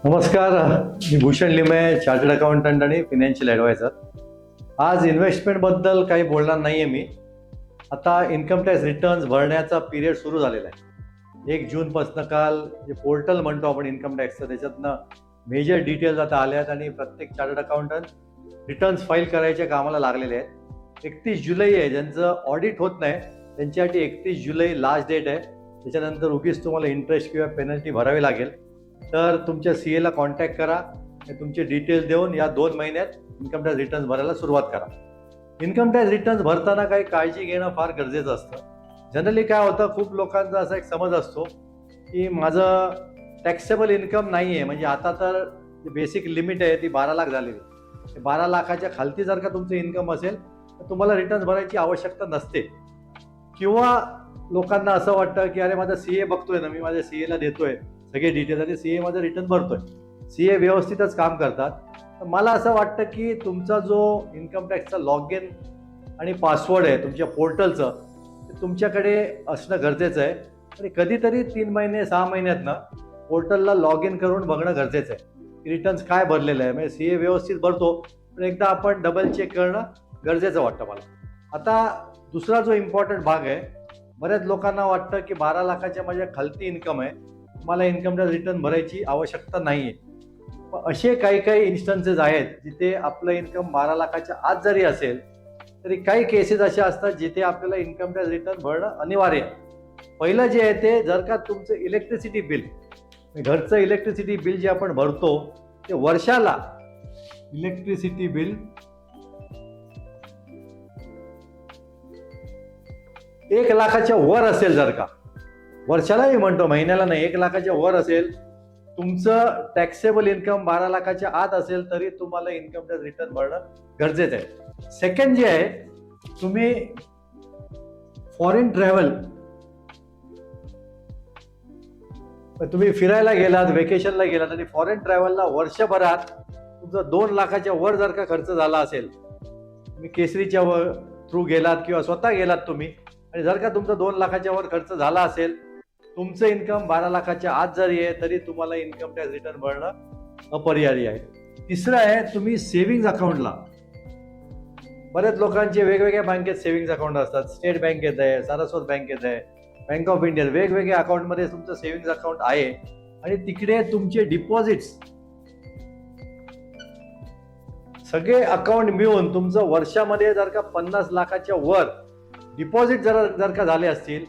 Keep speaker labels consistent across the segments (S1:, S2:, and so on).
S1: नमस्कार. मी Bhushan Limaye, chartered accountant आणि financial adviser. आज इन्व्हेस्टमेंटबद्दल काही बोलणार नाही आहे मी. आता इन्कम टॅक्स रिटर्न्स भरण्याचा पिरियड सुरू झालेला आहे. 1 जूनपासून काल जे पोर्टल म्हणतो आपण इन्कम टॅक्सचं, त्याच्यातनं मेजर डिटेल्स आता आल्या आहेत आणि प्रत्येक चार्टर्ड अकाउंटंट रिटर्न्स फाईल करायच्या कामाला लागलेले आहेत. 31 जुलै आहे. ज्यांचं ऑडिट होत नाही त्यांच्यासाठी 31 जुलै लास्ट डेट आहे. त्याच्यानंतर उगीच तुम्हाला इंटरेस्ट किंवा पेनल्टी भरावी लागेल. तर तुमच्या CA ला कॉन्टॅक्ट करा आणि तुमचे डिटेल्स देऊन या 2 महिन्यात इन्कम टॅक्स रिटर्न्स भरायला सुरुवात करा. इन्कम टॅक्स रिटर्न्स भरताना काही काळजी घेणं फार गरजेचं असतं. जनरली काय होतं, खूप लोकांचा असा एक समज असतो की माझं टॅक्सेबल इन्कम नाही आहे, म्हणजे आता तर बेसिक लिमिट आहे ती 12 लाख झालेली आहे. 12 लाखाच्या खालती जर का तुमचं इन्कम असेल तर तुम्हाला रिटर्न्स भरायची आवश्यकता नसते. किंवा लोकांना असं वाटतं की अरे माझा CA बघतोय ना, मी माझ्या CA ला देतोय सगळे डिटेल्स आणि CA माझं रिटर्न भरतोय, CA व्यवस्थितच काम करतात. तर मला असं वाटतं की तुमचा जो इन्कम टॅक्सचा लॉग इन आणि पासवर्ड आहे तुमच्या पोर्टलचं, ते तुमच्याकडे असणं गरजेचं आहे. आणि कधीतरी 3 महिने 6 महिन्यातनं पोर्टलला लॉग इन करून बघणं गरजेचं आहे की रिटर्न्स काय भरलेलं आहे. म्हणजे CA व्यवस्थित भरतो, पण एकदा आपण डबल चेक करणं गरजेचं वाटतं मला. आता दुसरा जो इम्पॉर्टंट भाग आहे, बऱ्याच लोकांना वाटतं की 12 लाखाच्या माझ्या खालती इन्कम आहे, मला इन्कम टॅक्स रिटर्न भरायची आवश्यकता नाही आहे. पण असे काही इन्स्टन्सेस आहेत जिथे आपलं इन्कम 12 लाखाच्या आत जरी असेल तरी काही केसेस अशा असतात जिथे आपल्याला इन्कम टॅक्स रिटर्न भरणं अनिवार्य आहे. पहिलं जे आहे ते, जर का तुमचं इलेक्ट्रिसिटी बिल, घरचं इलेक्ट्रिसिटी बिल जे आपण भरतो ते वर्षाला इलेक्ट्रिसिटी बिल 1 लाखाच्या वर असेल, जर का वर्षालाही म्हणतो महिन्याला नाही, 1 लाखाच्या वर असेल, तुमचं टॅक्सेबल इन्कम 12 लाखाच्या आत असेल तरी तुम्हाला इन्कम टॅक्स रिटर्न भरणं गरजेचं आहे. सेकंड जे आहे, तुम्ही फॉरेन ट्रॅव्हल, तुम्ही फिरायला गेलात, व्हेकेशनला गेलात आणि फॉरेन ट्रॅव्हलला वर्षभरात तुमचा 2 लाखाच्या वर जर का खर्च झाला असेल, तुम्ही केसरीच्या थ्रू गेलात किंवा स्वतः गेलात तुम्ही, आणि जर का तुमचा 2 लाखाच्या वर खर्च झाला असेल, तुमचं इन्कम 12 लाखाच्या आत जरी आहे तरी तुम्हाला इन्कम टॅक्स रिटर्न भरणं अपरिहार्य आहे. तिसरं आहे, तुम्ही सेव्हिंग्ज अकाउंटला, बऱ्याच लोकांचे वेगवेगळ्या बँकेत सेव्हिंग्ज अकाउंट असतात. स्टेट बँकेत आहे, सारस्वत बँकेत आहे, बँक ऑफ इंडिया, वेगवेगळ्या अकाउंटमध्ये तुमचं सेव्हिंग्ज अकाउंट आहे आणि तिकडे तुमचे डिपॉझिट्स सगळे अकाउंट मिळून तुमचं वर्षामध्ये जर का 50 लाखाच्या वर डिपॉझिट जर का झाले असतील,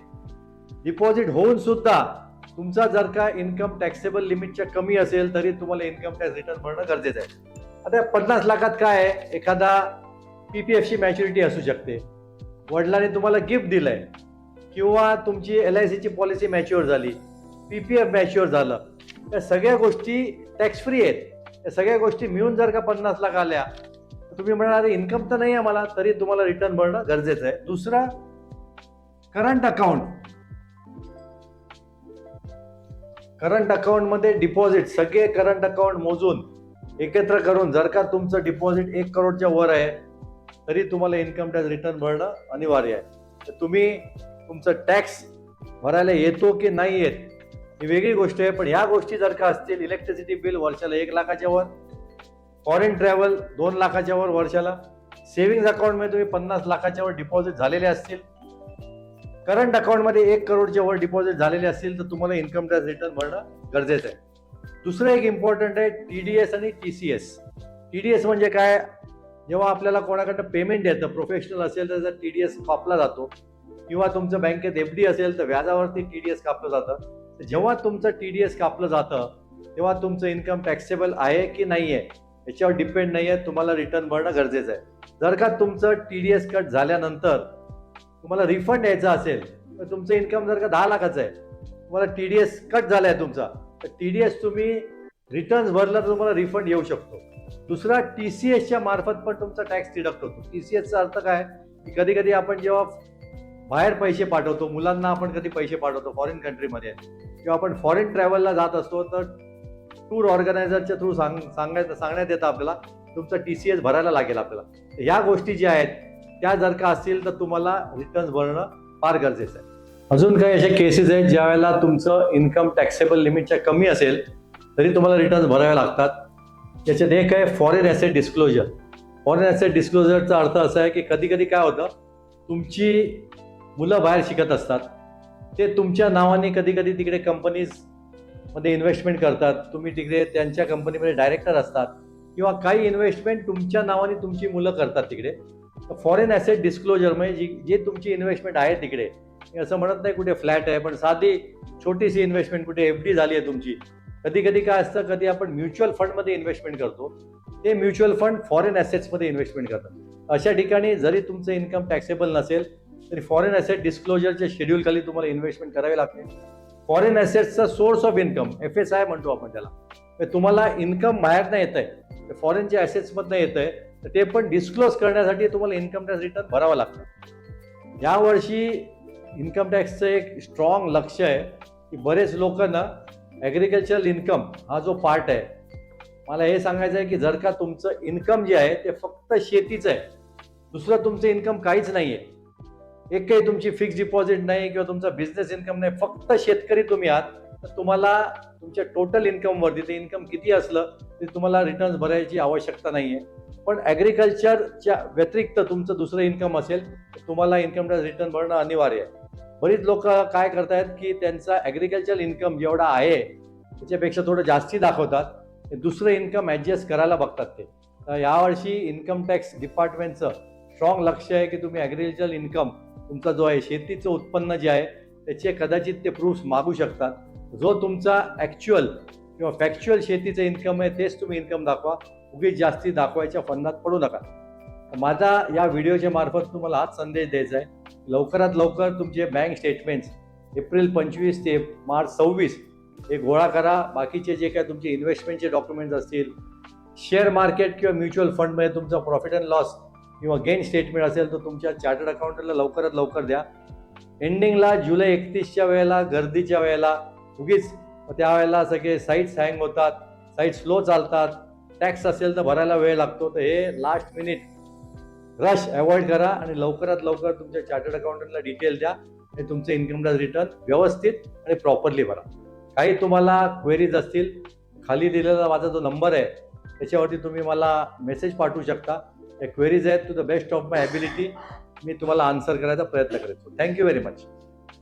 S1: डिपॉझिट होऊन सुद्धा तुमचा जर का इन्कम टॅक्सेबल लिमिटच्या कमी असेल तरी तुम्हाला इन्कम टॅक्स रिटर्न भरणं गरजेचं आहे. आता 50 लाखात काय आहे, एखादा PPFची मॅच्युरिटी असू शकते, वडिलांनी तुम्हाला गिफ्ट दिलंय, किंवा तुमची LICची पॉलिसी मॅच्युअर झाली, PPF मॅच्युअर झालं, या सगळ्या गोष्टी टॅक्स फ्री आहेत. या सगळ्या गोष्टी मिळून जर का 50 लाख आल्या, तुम्ही म्हणाल इन्कम तर नाही आहे मला, तरी तुम्हाला रिटर्न भरणं गरजेचं आहे. दुसरा, करंट अकाउंट. करंट अकाउंटमध्ये डिपॉझिट, सगळे करंट अकाउंट मोजून एकत्र करून जर का तुमचं डिपॉझिट 1 करोडच्या वर आहे तरी तुम्हाला इन्कम टॅक्स रिटर्न भरणं अनिवार्य आहे. तर तुम्ही तुमचं टॅक्स भरायला येतो की नाही येत ही वेगळी गोष्ट आहे, पण ह्या गोष्टी जर का असतील, इलेक्ट्रिसिटी बिल वर्षाला 1 लाखाच्या वर, फॉरेन ट्रॅव्हल 2 लाखाच्या वर वर्षाला, सेव्हिंग्ज अकाउंटमध्ये तुम्ही 50 लाखाच्या वर डिपॉझिट झालेले असतील, करंट अकाउंटमध्ये 1 करोडच्या वर डिपॉझिट झालेले असतील, तर तुम्हाला इन्कम टॅक्स रिटर्न भरणं गरजेचं आहे. दुसरं एक इम्पॉर्टंट आहे, TDS आणि TCS. TDS म्हणजे काय, जेव्हा आपल्याला कोणाकडनं पेमेंट येतं, प्रोफेशनल असेल तर त्याचा TDS कापला जातो, किंवा तुमचं बँकेत FD असेल तर व्याजावरती TDS कापलं जातं. जेव्हा तुमचं TDS कापलं जातं तेव्हा तुमचं इन्कम टॅक्सेबल आहे की नाही आहे याच्यावर डिपेंड नाही आहे, तुम्हाला रिटर्न भरणं गरजेचं आहे. जर का तुमचं TDS कट झाल्यानंतर तुम्हाला रिफंड यायचा असेल, तर तुमचं इन्कम जर का 10 लाखाचं आहे, तुम्हाला TDS कट झाला आहे तुमचा, तर TDS तुम्ही रिटर्न्स भरला तर तुम्हाला रिफंड येऊ शकतो. दुसरा, TCSच्या मार्फत पण तुमचा टॅक्स डिडक्ट होतो. TCSचा अर्थ काय, की कधी कधी आपण जेव्हा बाहेर पैसे पाठवतो, मुलांना आपण कधी पैसे पाठवतो फॉरेन कंट्रीमध्ये, किंवा आपण फॉरेन ट्रॅव्हलला जात असतो, तर टूर ऑर्गनायझरच्या थ्रू सांगण्यात येतं आपल्याला तुमचा TCS भरायला लागेल आपल्याला. ह्या गोष्टी ज्या आहेत त्या जर का असतील तर तुम्हाला रिटर्न्स भरणं फार गरजेचं आहे. अजून काही अशा केसेस आहेत ज्या वेळेला तुमचं इन्कम टॅक्सेबल लिमिटच्या कमी असेल तरी तुम्हाला रिटर्न्स भरावे लागतात. याच्यात एक आहे foreign asset disclosure. Foreign asset डिस्क्लोजरचा अर्थ असा आहे की कधी कधी काय होतं, तुमची मुलं बाहेर शिकत असतात, ते तुमच्या नावाने कधी कधी तिकडे कंपनीजमध्ये इन्व्हेस्टमेंट करतात, तुम्ही तिकडे त्यांच्या कंपनीमध्ये डायरेक्टर असतात, किंवा काही इन्व्हेस्टमेंट तुमच्या नावाने तुमची मुलं करतात तिकडे. फॉरेन ॲसेट डिस्क्लोजर म्हणजे जे तुमची इन्व्हेस्टमेंट आहे तिकडे, मी असं म्हणत नाही कुठे फ्लॅट आहे, पण साधी छोटीशी इन्व्हेस्टमेंट कुठे FD झाली आहे तुमची. कधी कधी काय असतं, कधी आपण म्युच्युअल फंडमध्ये इन्व्हेस्टमेंट करतो, ते म्युच्युअल फंड फॉरेन ॲसेट्समध्ये इन्व्हेस्टमेंट करतात. अशा ठिकाणी जरी तुमचं इन्कम टॅक्सेबल नसेल तरी फॉरेन ॲसेट डिस्क्लोजरच्या शेड्यूल खाली तुम्हाला इन्व्हेस्टमेंट करावी लागते. फॉरेन ॲसेट्सचा सोर्स ऑफ इन्कम FSI म्हणतो आपण त्याला. तुम्हाला इन्कम बाहेरनं येत आहे, फॉरेनच्या ॲसेट्समधनं येत आहे, तर ते पण डिस्क्लोज करण्यासाठी तुम्हाला इन्कम टॅक्स रिटर्न भरावा लागतं. यावर्षी इन्कम टॅक्सचं एक स्ट्रॉंग लक्ष आहे की बरेच लोकांना ॲग्रिकल्चरल इन्कम हा जो पार्ट आहे, मला हे सांगायचं आहे की जर का तुमचं इन्कम जे आहे ते फक्त शेतीचं आहे, दुसरं तुमचं इन्कम काहीच नाही आहे, एक काही तुमची फिक्स डिपॉझिट नाही किंवा तुमचा बिझनेस इन्कम नाही, फक्त शेतकरी तुम्ही आहात, तर तुम्हाला तुमच्या टोटल इन्कमवरती ते इन्कम किती असलं तरी तुम्हाला रिटर्न्स भरायची आवश्यकता नाही आहे. पण ॲग्रिकल्चरच्या व्यतिरिक्त तुमचं दुसरं इन्कम असेल तर तुम्हाला इन्कम टॅक्स रिटर्न भरणं अनिवार्य आहे. बरीच लोक काय करतायत की त्यांचा ॲग्रिकल्चर इन्कम जेवढा आहे त्याच्यापेक्षा थोडं जास्ती दाखवतात, ते दुसरं इन्कम ॲडजस्ट करायला बघतात ते. तर यावर्षी इन्कम टॅक्स डिपार्टमेंटचं स्ट्रॉंग लक्ष आहे की तुम्ही ॲग्रिकल्चर इन्कम तुमचा जो आहे, शेतीचं उत्पन्न जे आहे त्याचे कदाचित ते प्रूफ्स मागू शकतात. जो तुमचा ॲक्च्युअल किंवा फॅक्च्युअल शेतीचं इन्कम आहे तेच तुम्ही इन्कम दाखवा, उगीच जास्ती दाखवायच्या फंदात पडू नका. माझा या व्हिडिओच्या मार्फत तुम्हाला हाच संदेश द्यायचा आहे, लवकरात लवकर तुमचे बँक स्टेटमेंट्स एप्रिल 25 ते मार्च 26 हे गोळा करा. बाकीचे जे काय तुमचे इन्व्हेस्टमेंटचे डॉक्युमेंट्स असतील, शेअर मार्केट किंवा म्युच्युअल फंडमध्ये तुमचा प्रॉफिट अँड लॉस किंवा गेन स्टेटमेंट असेल तर तुमच्या चार्टर्ड अकाउंटला लवकरात लवकर द्या. एंडिंगला जुलै 31च्या वेळेला, गर्दीच्या वेळेला उगीच त्यावेळेला सगळे साईट्स हँग होतात, साईट स्लो चालतात, टॅक्स असेल तर भरायला वेळ लागतो, तर हे लास्ट मिनिट रश अवॉइड करा आणि लवकरात लवकर तुमच्या चार्टर्ड अकाउंटंटला डिटेल द्या आणि तुमचं इन्कम टॅक्स रिटर्न व्यवस्थित आणि प्रॉपरली भरा. काही तुम्हाला क्वेरीज असतील, खाली दिलेला माझा जो नंबर आहे त्याच्यावरती तुम्ही मला मेसेज पाठवू शकता. त्या क्वेरीज आहेत, to the best of my ability मी तुम्हाला आन्सर करायचा प्रयत्न करेन. Thank you very much.